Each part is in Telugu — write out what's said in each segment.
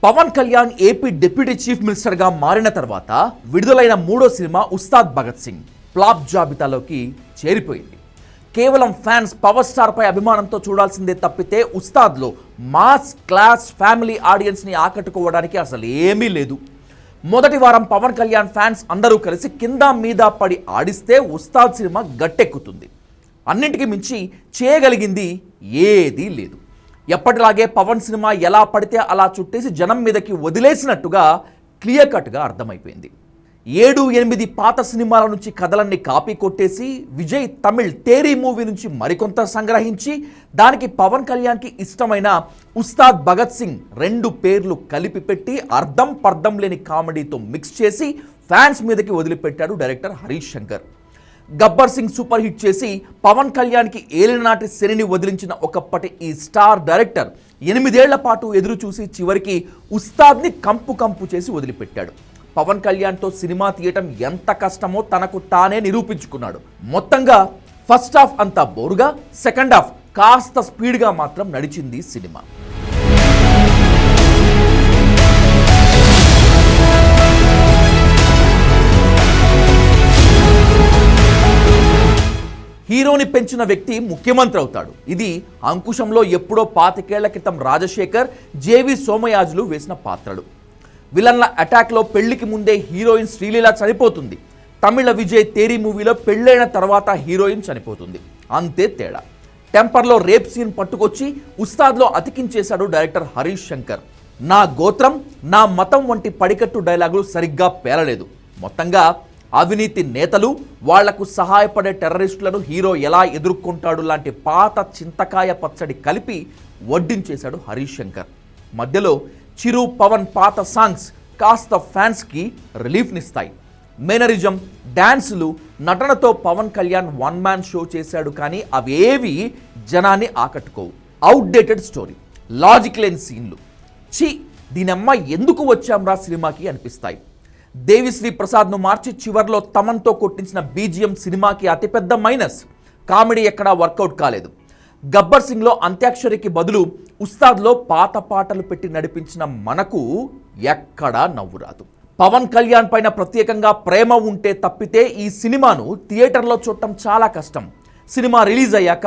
Pawan Kalyan AP deputy chief మినిస్టర్గా మారిన తర్వాత విడుదలైన మూడో సినిమా ఉస్తాద్ భగత్ సింగ్ ఫ్లాప్ జాబితాలోకి చేరిపోయింది. కేవలం ఫ్యాన్స్ పవర్ స్టార్పై అభిమానంతో చూడాల్సిందే తప్పితే ఉస్తాద్లో మాస్ క్లాస్ ఫ్యామిలీ ఆడియన్స్ని ఆకట్టుకోవడానికి అసలు ఏమీ లేదు. మొదటి వారం పవన్ కళ్యాణ్ ఫ్యాన్స్ అందరూ కలిసి కింద మీద పడి ఆడిస్తే ఉస్తాద్ సినిమా గట్టెక్కుతుంది. అన్నింటికి మించి చేయగలిగింది ఏదీ లేదు. ఎప్పటిలాగే పవన్ సినిమా ఎలా పడితే అలా చుట్టేసి జనం మీదకి వదిలేసినట్టుగా క్లియర్ కట్గా అర్థమైపోయింది. 7-8 పాత సినిమాల నుంచి కథలన్నీ కాపీ కొట్టేసి విజయ్ తమిళ్ తేరీ మూవీ నుంచి మరికొంత సంగ్రహించి దానికి పవన్ కళ్యాణ్కి ఇష్టమైన ఉస్తాద్ భగత్ సింగ్ 2 పేర్లు కలిపి పెట్టి అర్థం పర్థం లేని కామెడీతో మిక్స్ చేసి ఫ్యాన్స్ మీదకి వదిలిపెట్టాడు director Harish Shankar. Gabbar Singh super hit చేసి పవన్ కళ్యాణ్కి ఏలినాటి శనిని వదిలించిన ఒకప్పటి ఈ స్టార్ డైరెక్టర్ 8 ఏళ్ల పాటు ఎదురు చూసి చివరికి ఉస్తాద్ని కంపు చేసి వదిలిపెట్టాడు. పవన్ కళ్యాణ్తో సినిమా తీయటం ఎంత కష్టమో తనకు తానే నిరూపించుకున్నాడు. మొత్తంగా ఫస్ట్ హాఫ్ అంతా బోరుగా, సెకండ్ హాఫ్ కాస్త స్పీడ్గా మాత్రం నడిచింది సినిమా. హీరోని పెంచిన వ్యక్తి ముఖ్యమంత్రి అవుతాడు. ఇది అంకుశంలో ఎప్పుడో 25 ఏళ్ల క్రితం రాజశేఖర్, జేవి సోమయాజులు వేసిన పాత్రలు. విలన్ల అటాక్లో పెళ్లికి ముందే హీరోయిన్ శ్రీలీల చనిపోతుంది. తమిళ విజయ్ తేరీ మూవీలో పెళ్ళైన తర్వాత హీరోయిన్ చనిపోతుంది. అంతే తేడా. టెంపర్లో రేప్ సీన్ పట్టుకొచ్చి ఉస్తాద్లో అతికించేశాడు డైరెక్టర్ హరీష్ శంకర్. నా గోత్రం నా మతం వంటి పడికట్టు డైలాగులు సరిగ్గా పేలలేదు. మొత్తంగా అవినీతి నేతలు, వాళ్లకు సహాయపడే టెర్రరిస్టులను హీరో ఎలా ఎదుర్కొంటాడు లాంటి పాత చింతకాయ పచ్చడి కలిపి వడ్డించేశాడు హరీష్ శంకర్. మధ్యలో చిరు పవన్ పాత సాంగ్స్ కాస్త ఫ్యాన్స్కి రిలీఫ్నిస్తాయి. మేనరిజం, డ్యాన్సులు, నటనతో పవన్ కళ్యాణ్ 1 మ్యాన్ షో చేశాడు. కానీ అవేవి జనాన్ని ఆకట్టుకోవు. అవుట్డేటెడ్ స్టోరీ, లాజిక్ లేని సీన్లు, దీనమ్మ ఎందుకు వచ్చాంరా సినిమాకి అనిపిస్తాయి. దేవిశ్రీ ప్రసాద్ను మార్చి చివర్లో తమన్తో కొట్టించిన బీజిఎం సినిమాకి అతిపెద్ద మైనస్. కామెడీ ఎక్కడా వర్కౌట్ కాలేదు. గబ్బర్ సింగ్లో అంత్యాక్షరికి బదులు ఉస్తాద్లో పాత పాటలు పెట్టి నడిపించిన మనకు ఎక్కడా నవ్వు రాదు. పవన్ కళ్యాణ్ పైన ప్రత్యేకంగా ప్రేమ ఉంటే తప్పితే ఈ సినిమాను థియేటర్లో చూడటం చాలా కష్టం. సినిమా రిలీజ్ అయ్యాక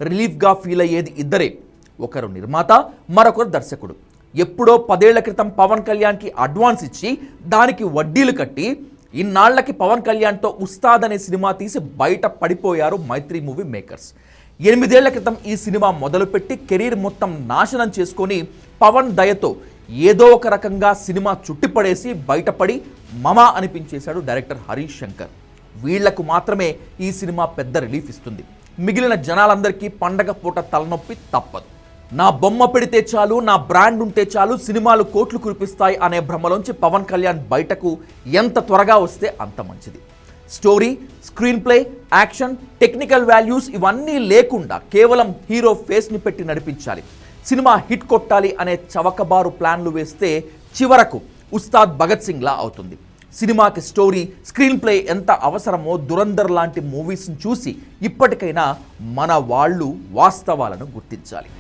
రిలీఫ్గా ఫీల్ అయ్యేది ఇద్దరే, ఒకరు నిర్మాత, మరొకరు దర్శకుడు. ఎప్పుడో 10 ఏళ్ల క్రితం పవన్ కళ్యాణ్కి అడ్వాన్స్ ఇచ్చి దానికి వడ్డీలు కట్టి ఇన్నాళ్లకి పవన్ కళ్యాణ్తో ఉస్తాద్ అనే సినిమా తీసి బయట పడిపోయారు మైత్రి మూవీ మేకర్స్. 8 ఏళ్ల క్రితం ఈ సినిమా మొదలుపెట్టి కెరీర్ మొత్తం నాశనం చేసుకొని పవన్ దయతో ఏదో ఒక రకంగా సినిమా చుట్టిపడేసి బయటపడి మమా అనిపించేశాడు డైరెక్టర్ హరీష్ శంకర్. వీళ్లకు మాత్రమే ఈ సినిమా పెద్ద రిలీఫ్ ఇస్తుంది. మిగిలిన జనాలందరికీ పండగ పూట తలనొప్పి తప్పదు. నా బొమ్మ పెడితే చాలు, నా బ్రాండ్ ఉంటే చాలు, సినిమాలు కోట్లు కురిపిస్తాయి అనే భ్రమలోంచి పవన్ కళ్యాణ్ బయటకు ఎంత త్వరగా వస్తే అంత మంచిది. Story, screen play, action, technical values ఇవన్నీ లేకుండా కేవలం హీరో ఫేస్ని పెట్టి నడిపించాలి. సినిమా హిట్ కొట్టాలి అనే చవకబారు ప్లాన్లు వేస్తే చివరకు ఉస్తాద్ భగత్ సింగ్లా అవుతుంది. సినిమాకి స్టోరీ, స్క్రీన్ ప్లే ఎంత అవసరమో దురంధర్ లాంటి మూవీస్ని చూసి ఇప్పటికైనా మన వాళ్ళు వాస్తవాలను గుర్తించాలి.